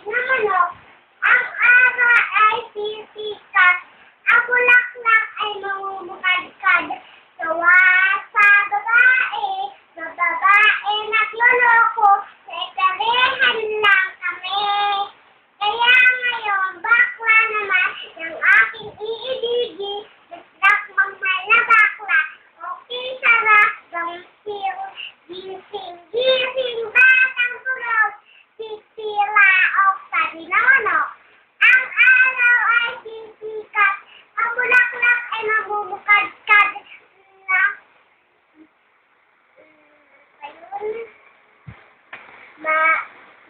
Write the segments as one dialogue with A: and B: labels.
A: na manok. Ang ara ay sisikat. Ang bulaklak ay mamumukadkad. Sawa sa babae nagloloko. Sa ikarehan lang kami. Kaya ngayon, bakla naman ng aking iibigi. Nagdak magmahal na bakla. Okay, sarap, gampil, gising, batang tulog. Sisira o sabi na manok. Ang araw ay sisikat. Ang bulaklak ay mamumukadkad.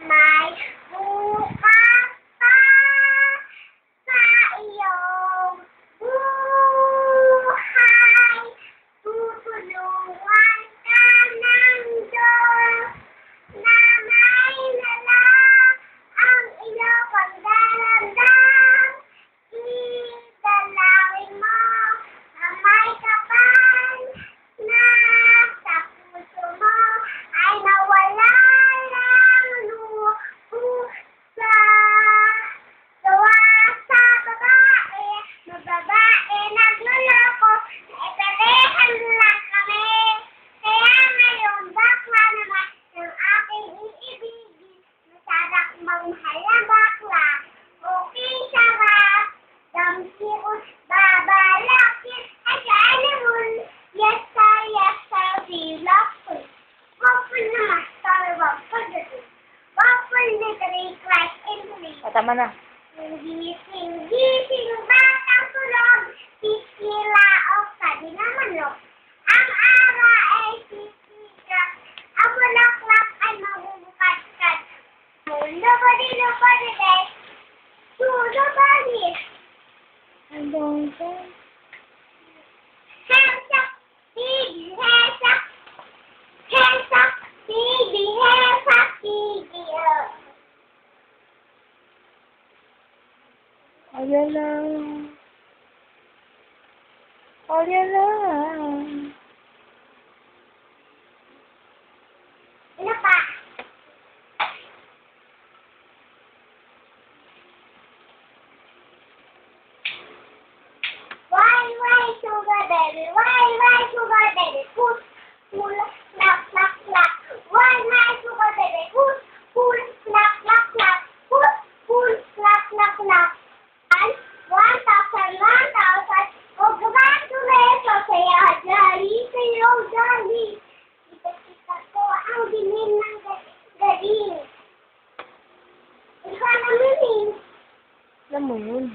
A: May bukas pa sa iyong buhay. Tutulungan ka ng Diyos na may nalang ang iyong pagdaramdam. Idalawin mo na may kapal na sa puso mo ay nawala lang lusa. Sawa sa babae nagloloko. Ikarehan lang kami. Kaya ngayon, bakla naman ng aking iibigin. Masarap magmahal na bakla. Okay, sarap. Dampius, babalakit. Ay, animal. Yes, sir, we love food. Waffle naman, sorry, waffle na din. Waffle na three class in three.
B: Tama na.
A: Gising, batang tulog. Sisira o sabi na manok. Ang ara ay sisikat. Ang bulaklak ay mamumukadkad. Nobody, guys. Nobody.
B: Hands
A: up, baby, hands up. Hands up, baby, hands up, baby.
B: Ayan lang. Ayan lang.
A: Ano pa? Why, sugar baby? Why, sugar baby? Push, pull, snap, snap, snap. Why, sugar baby? Push, pull, snap, snap, snap. Push, pull, snap, snap, snap. 1,000. Congratulations sa'yo, Jolly. Sa'yo, Jolly. Kita ko ang dilim ng galing. Ikaw naman eh.
B: Alam mo yun.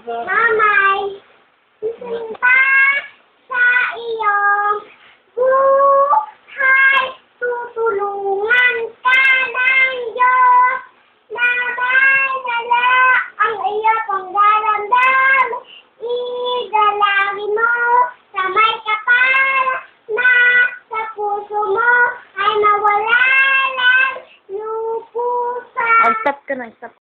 A: Mamay, isang pa sa iyong buhay. Tutulungan ka ng Diyos na may dala ang iyong pangdaramdam. Idalawin mo sa may kapal na sa puso mo ay nawala lang lupusan.
B: Stop ka na, stop.